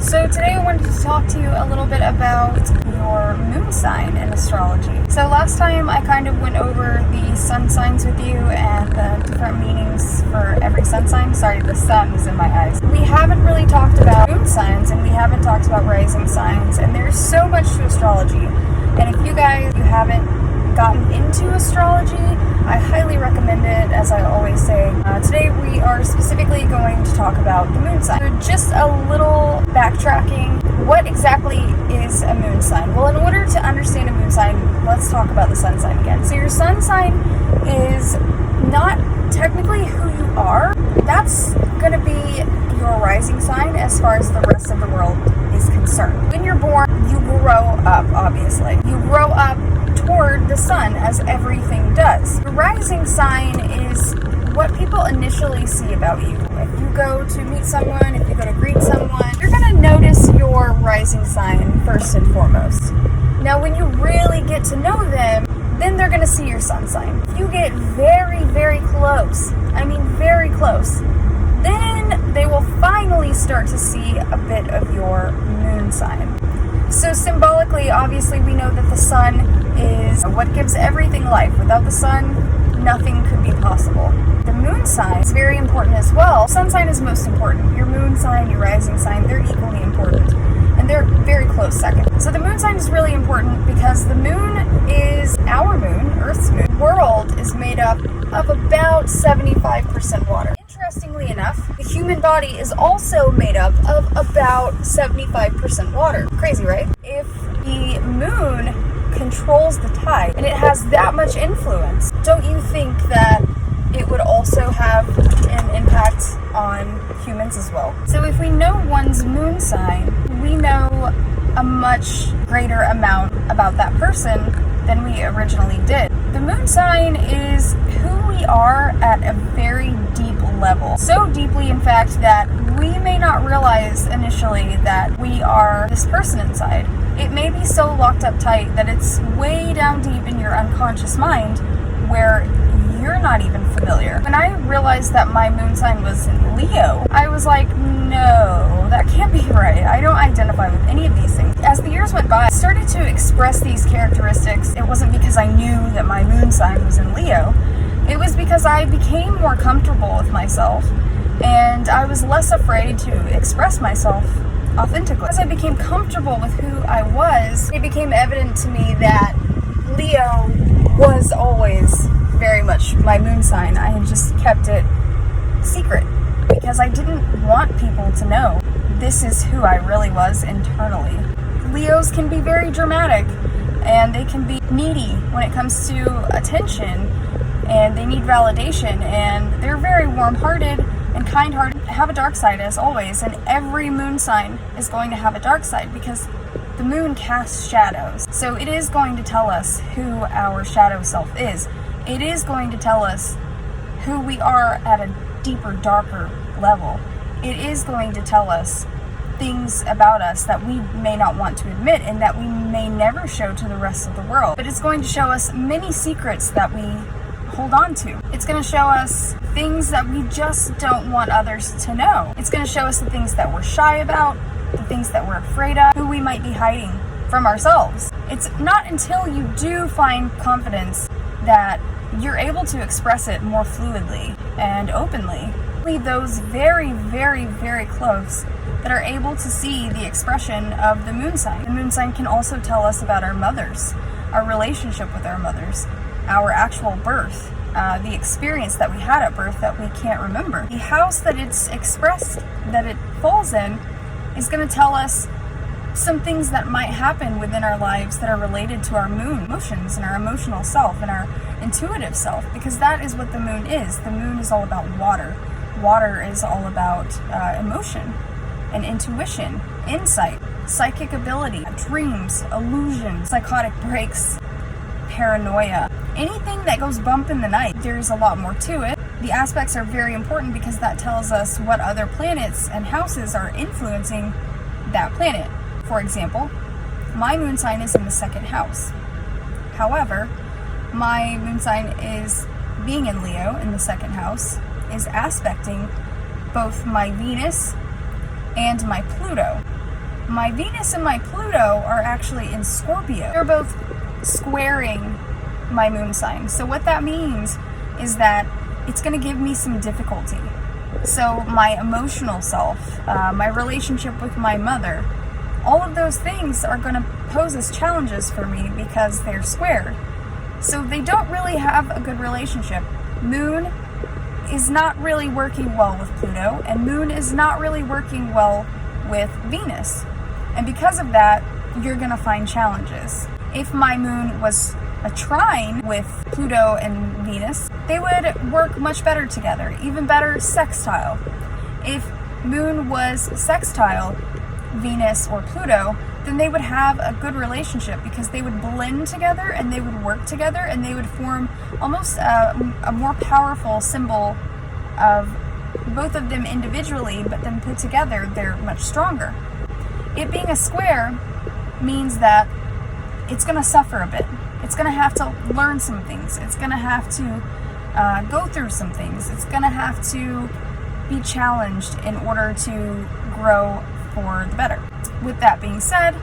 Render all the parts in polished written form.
So today I wanted to talk to you a little bit about your moon sign in astrology. So last time I kind of went over the sun signs with you and the different meanings for every sun sign. Sorry, the sun is in my eyes. We haven't really talked about moon signs and we haven't talked about rising signs, and there's so much to astrology. And if you haven't gotten into astrology, I highly recommend it, as I always say. Today we are specifically going to talk about the moon sign. So just a little backtracking. What exactly is a moon sign? Well, in order to understand a moon sign, let's talk about the sun sign again. So your sun sign is not technically who you are. That's going to be your rising sign as far as the rest of the world is concerned. When you're born, you grow up, obviously. You grow up toward the sun, as everything does. The rising sign is what people initially see about you. If you go to meet someone, if you go to greet someone, you're going to notice your rising sign first and foremost. Now, when you really get to know them, then they're going to see your sun sign. If you get very, very close, very close, then they will finally start to see a bit of your moon sign. So symbolically, obviously, we know that the sun is what gives everything life. Without the sun, nothing could be possible. The moon sign is very important as well. Sun sign is most important. Your moon sign, your rising sign, they're equally important. And they're very close second. So the moon sign is really important because the moon is our moon, Earth's moon. The world is made up of about 75% water. Interestingly enough, the human body is also made up of about 75% water. Crazy, right? If the moon controls the tide and it has that much influence, don't you think that it would also have an impact on humans as well? So if we know one's moon sign, we know a much greater amount about that person than we originally did. The moon sign is who we are at a very deep level. So deeply, in fact, that we may not realize initially that we are this person inside. It may be so locked up tight that it's way down deep in your unconscious mind where you're not even familiar. When I realized that my moon sign was in Leo, I was like, no, that can't be right. I don't identify with any of these things. As the years went by, I started to express these characteristics. It wasn't because I knew that my moon sign was in Leo. It was because I became more comfortable with myself and I was less afraid to express myself authentically. As I became comfortable with who I was, it became evident to me that Leo was always very much my moon sign. I had just kept it secret because I didn't want people to know this is who I really was internally. Leos can be very dramatic and they can be needy when it comes to attention, and they need validation, and they're very warm-hearted and kind-hearted. Have a dark side as always, and every moon sign is going to have a dark side because the moon casts shadows. So it is going to tell us who our shadow self is. It is going to tell us who we are at a deeper, darker level. It is going to tell us things about us that we may not want to admit and that we may never show to the rest of the world. But it's going to show us many secrets that we hold on to. It's going to show us things that we just don't want others to know. It's going to show us the things that we're shy about, the things that we're afraid of, who we might be hiding from ourselves. It's not until you do find confidence that you're able to express it more fluidly and openly. Only those very, very, very close that are able to see the expression of the moon sign. The moon sign can also tell us about our mothers, our relationship with our mothers, our actual birth, the experience that we had at birth that we can't remember. The house that it's expressed, that it falls in, is going to tell us some things that might happen within our lives that are related to our moon emotions and our emotional self and our intuitive self, because that is what the moon is. The moon is all about water. Water is all about emotion and intuition, insight, psychic ability, dreams, illusions, psychotic breaks, paranoia. Anything that goes bump in the night, there's a lot more to it. The aspects are very important because that tells us what other planets and houses are influencing that planet. For example, my moon sign is in the second house. However, my moon sign is being in Leo in the second house is aspecting both my Venus and my Pluto. My Venus and my Pluto are actually in Scorpio. They're both squaring my moon sign. So what that means is that it's going to give me some difficulty. So my emotional self, my relationship with my mother, all of those things are going to pose as challenges for me because they're squared. So they don't really have a good relationship. Moon is not really working well with Pluto, and Moon is not really working well with Venus. And because of that, you're going to find challenges. If my Moon was a trine with Pluto and Venus, they would work much better together, even better sextile. If Moon was sextile Venus or Pluto, then they would have a good relationship because they would blend together and they would work together and they would form almost a more powerful symbol of both of them individually, but then put together they're much stronger. It being a square means that it's going to suffer a bit. It's going to have to learn some things. It's going to have to go through some things. It's going to have to be challenged in order to grow for the better. With that being said,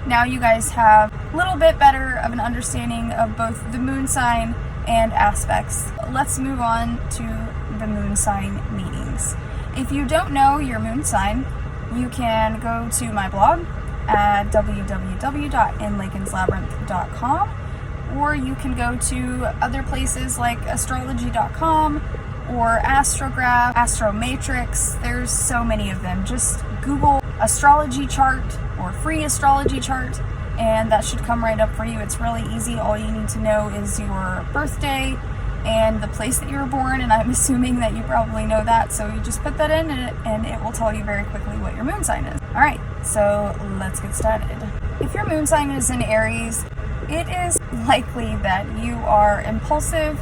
now you guys have a little bit better of an understanding of both the moon sign and aspects. Let's move on to the moon sign meanings. If you don't know your moon sign, you can go to my blog at www.inlakenslabyrinth.com, or you can go to other places like astrology.com or Astrograph, Astromatrix. There's so many of them. Just Google astrology chart or free astrology chart and that should come right up for you. It's really easy. All you need to know is your birthday and the place that you were born, and I'm assuming that you probably know that, so you just put that in and it will tell you very quickly what your moon sign is. Alright, so let's get started. If your moon sign is in Aries, it is likely that you are impulsive,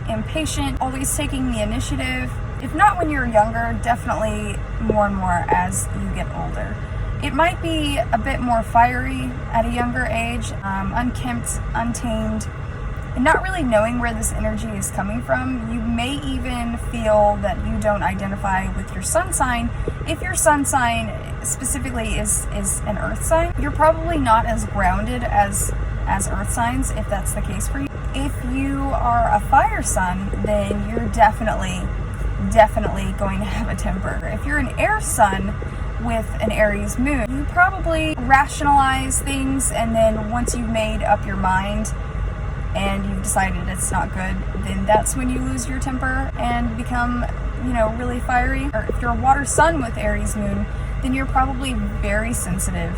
impatient, always taking the initiative. If not when you're younger, definitely more and more as you get older. It might be a bit more fiery at a younger age, unkempt, untamed, and not really knowing where this energy is coming from. You may even feel that you don't identify with your sun sign. If your sun sign specifically is an earth sign, you're probably not as grounded as earth signs, if that's the case for you. If you are a fire sun, then you're definitely going to have a temper. If you're an air sun with an Aries moon, you probably rationalize things, and then once you've made up your mind and you've decided it's not good, then that's when you lose your temper and become, really fiery. Or if you're a water sun with Aries moon, then you're probably very sensitive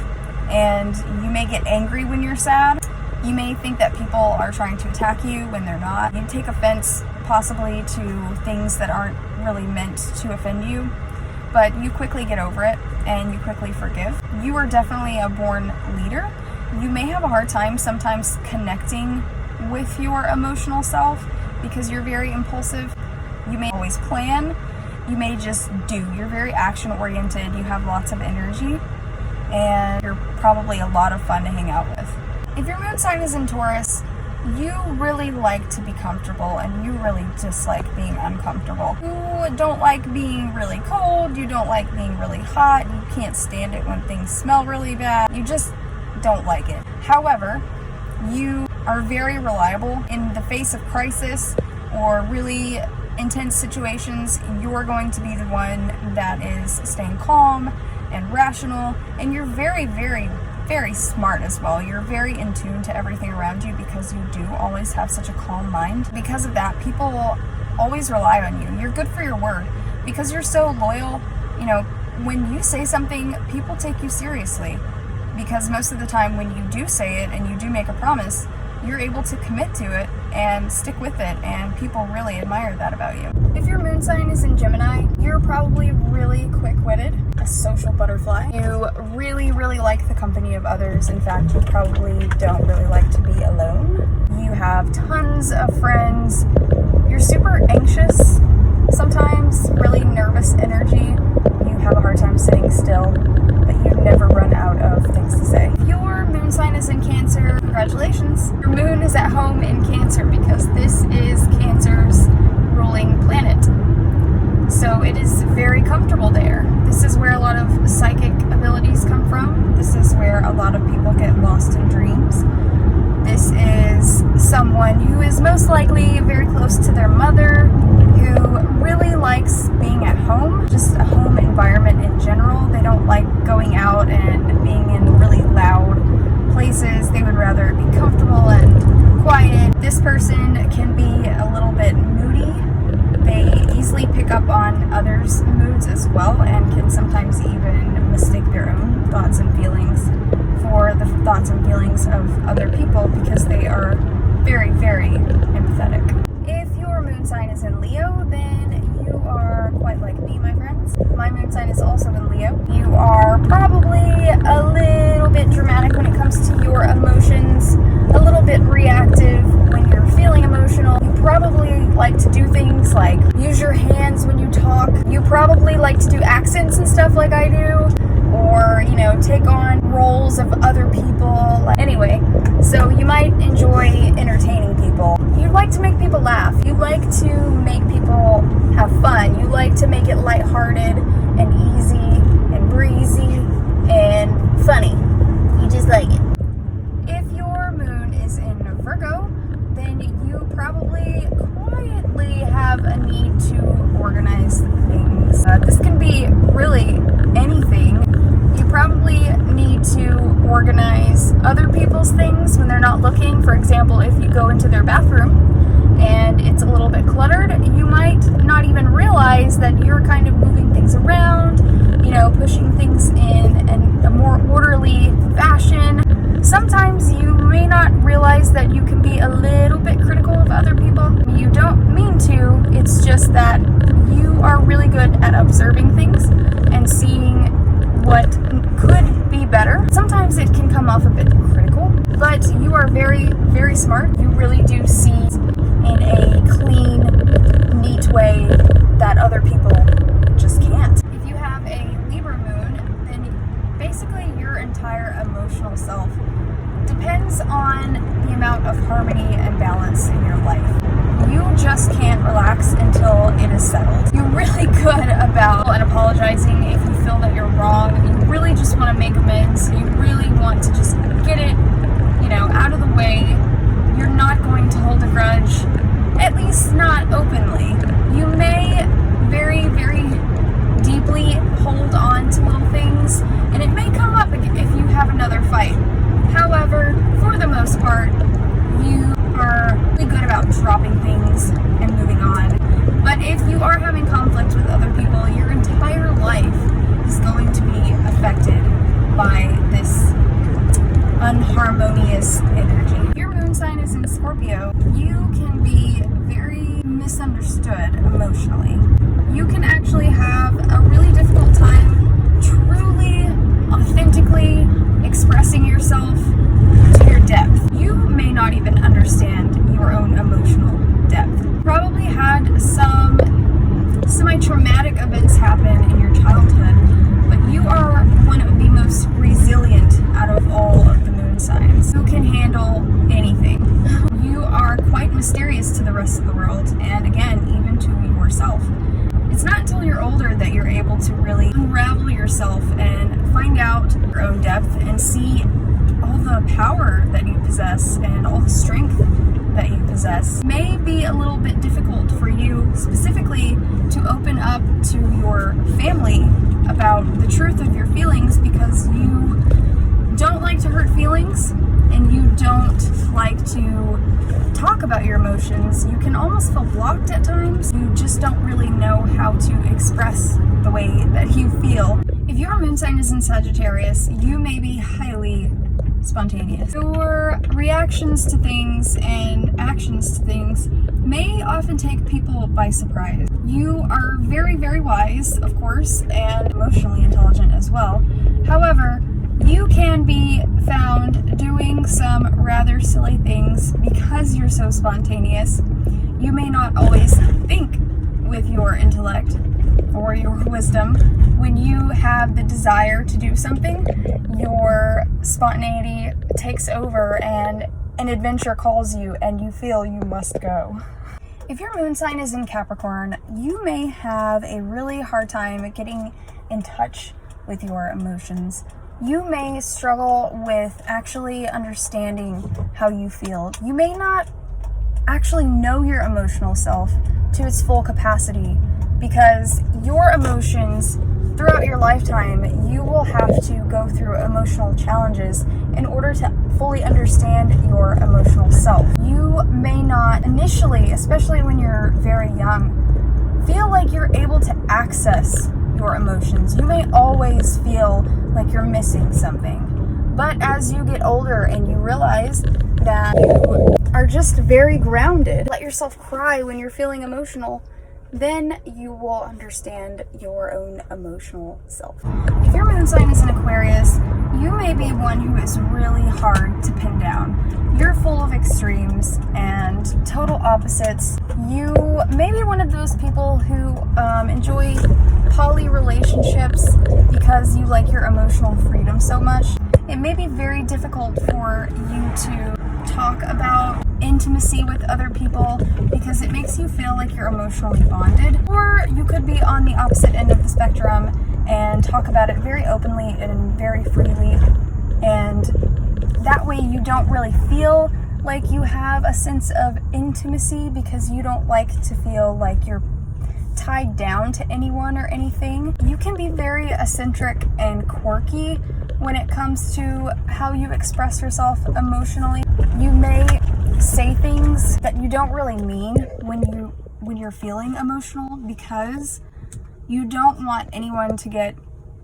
and you may get angry when you're sad. You may think that people are trying to attack you when they're not. You take offense possibly to things that aren't really meant to offend you, but you quickly get over it and you quickly forgive. You are definitely a born leader. You may have a hard time sometimes connecting with your emotional self because you're very impulsive. You may always plan. You may just do. You're very action oriented. You have lots of energy and you're probably a lot of fun to hang out with. If your moon sign is in Taurus, you really like to be comfortable and you really dislike being uncomfortable. You don't like being really cold. You don't like being really hot. You can't stand it when things smell really bad. You just don't like it. However, you are very reliable. In the face of crisis or really intense situations, you're going to be the one that is staying calm and rational, and you're very, very, very smart as well. You're very in tune to everything around you because you do always have such a calm mind. Because of that, people always rely on you. You're good for your word because you're so loyal. When you say something, people take you seriously because most of the time when you do say it and you do make a promise, you're able to commit to it and stick with it, and people really admire that about you. If your moon sign is in Gemini, you're probably really quick-witted, a social butterfly. You really, really like the company of others. In fact, you probably don't really like to be alone. You have tons of friends. You're super anxious, sometimes really nervous energy. You have a hard time sitting still, but you never run out of things to say. If your moon sign is in Cancer, congratulations. Your moon is at home in Cancer because this is Cancer's ruling planet. So it is very comfortable there. This is where a lot of psychic abilities come from. My moon sign is also in Leo. You are probably a little bit dramatic when it comes to your emotions, a little bit reactive when you're feeling emotional. You probably like to do things like use your hands when you talk. You probably like to do accents and stuff like I do, or, you know, take on roles of other people. Anyway, so you might enjoy entertaining people. You like to make people laugh. You like to make people have fun. You like to make it lighthearted and easy and breezy and funny. You just like it. If your moon is in Virgo, then you probably quietly have a need to organize things. This can be really anything. You probably need to organize other people's things when they're not looking. For example, if you go into their bathroom and it's a little bit cluttered, you might not even realize that you're kind of moving things around, you know, pushing things in a more orderly fashion. Sometimes you may not realize that you can be a little bit critical of other people. You don't mean to, it's just that you are really good at observing things and seeing what could be better. Sometimes it can come off a bit critical, but you are very, very smart. You really do see in a clean, neat way that other people just can't. If you have a Libra moon, then basically your entire emotional self depends on the amount of harmony and balance in your life. You just can't relax until it is settled. You're really good about apologizing if you feel that you're wrong. You really just want to make amends. You really want to just get it, you know, out of the way. You're not going to hold a grudge, at least not openly. You may very, very deeply hold on to little things, and it may come up if you have another fight. However, for the most part, you are really good about dropping things and moving on. But if you are having conflict with other people, your entire life is going to be affected by this unharmonious energy. If your moon sign is in Scorpio, you can be very misunderstood emotionally. You can actually have a really difficult time truly, authentically expressing yourself to your depth. You may not even understand your own emotional depth. Probably had some semi-traumatic events happen in your childhood, but you are one of the most resilient out of all of the moon signs who can handle anything. You are quite mysterious to the rest of the world, and again, even to yourself. It's not until you're older that you're able to really unravel yourself and find out your own depth and see all the power that you possess and all the strength that you possess. It may be a little bit difficult for you specifically to open up to your family about the truth of your feelings because you don't like to hurt feelings and you don't like to talk about your emotions. You can almost feel blocked at times. You just don't really know how to express the way that you feel. If your moon sign is in Sagittarius, you may be highly spontaneous. Your reactions to things and actions to things may often take people by surprise. You are very, very wise, of course, and emotionally intelligent as well. However, you can be found doing some rather silly things because you're so spontaneous. You may not always think with your intellect or your wisdom. When you have the desire to do something, your spontaneity takes over and an adventure calls you and you feel you must go. If your moon sign is in Capricorn, you may have a really hard time getting in touch with your emotions. You may struggle with actually understanding how you feel. You may not actually know your emotional self to its full capacity because your emotions throughout your lifetime, you will have to go through emotional challenges in order to fully understand your emotional self. You may not initially, especially when you're very young, feel like you're able to access your emotions. You may always feel like you're missing something. But as you get older and you realize that you are just very grounded, let yourself cry when you're feeling emotional, then you will understand your own emotional self. If your moon sign is an Aquarius, you may be one who is really hard to pin down. You're full of extremes and total opposites. You may be one of those people who enjoy poly relationships because you like your emotional freedom so much. It may be very difficult for you to talk about intimacy with other people because it makes you feel like you're emotionally bonded. Or you could be on the opposite end of the spectrum and talk about it very openly and very freely, and that way you don't really feel like you have a sense of intimacy because you don't like to feel like you're tied down to anyone or anything. You can be very eccentric and quirky when it comes to how you express yourself emotionally. You may say things that you don't really mean when you're feeling emotional because you don't want anyone to get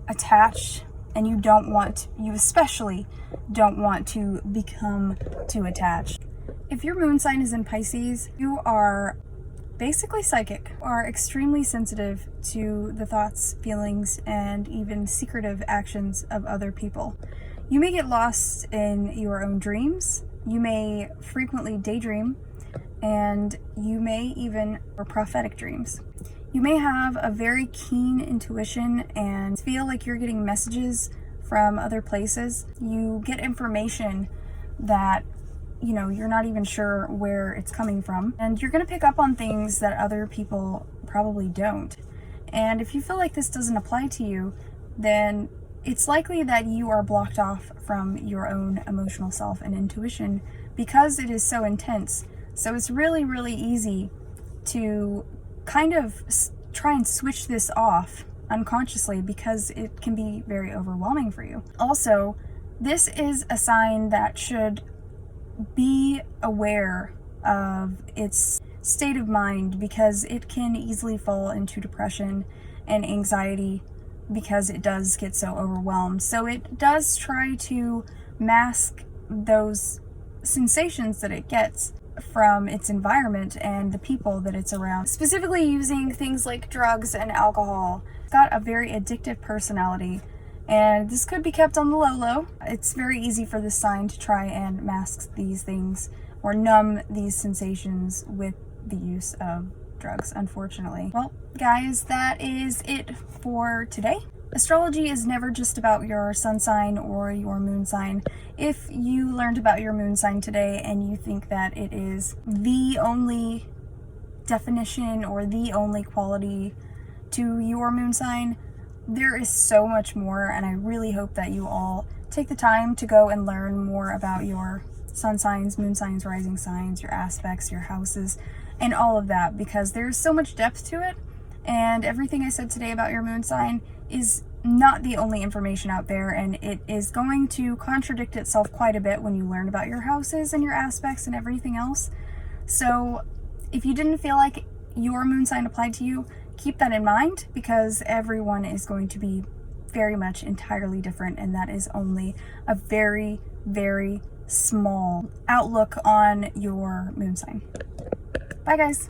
attached, and you especially don't want to become too attached. If your moon sign is in Pisces, you are basically psychic, are extremely sensitive to the thoughts, feelings, and even secretive actions of other people. You may get lost in your own dreams. You may frequently daydream, and you may even have prophetic dreams. You may have a very keen intuition and feel like you're getting messages from other places. You get information that you're not even sure where it's coming from, and you're going to pick up on things that other people probably don't. And if you feel like this doesn't apply to you, then it's likely that you are blocked off from your own emotional self and intuition because it is so intense. So it's really, really easy to kind of try and switch this off unconsciously because it can be very overwhelming for you. Also, this is a sign that should be aware of its state of mind because it can easily fall into depression and anxiety because it does get so overwhelmed. So it does try to mask those sensations that it gets from its environment and the people that it's around, specifically using things like drugs and alcohol. It's got a very addictive personality, and this could be kept on the low. It's very easy for this sign to try and mask these things or numb these sensations with the use of drugs, unfortunately. Well, guys, that is it for today. Astrology is never just about your sun sign or your moon sign. If you learned about your moon sign today and you think that it is the only definition or the only quality to your moon sign, there is so much more, and I really hope that you all take the time to go and learn more about your sun signs, moon signs, rising signs, your aspects, your houses, and all of that, because there's so much depth to it, and everything I said today about your moon sign is not the only information out there, and it is going to contradict itself quite a bit when you learn about your houses and your aspects and everything else. So if you didn't feel like your moon sign applied to you, keep that in mind, because everyone is going to be very much entirely different, and that is only a very, very small outlook on your moon sign. Bye, guys.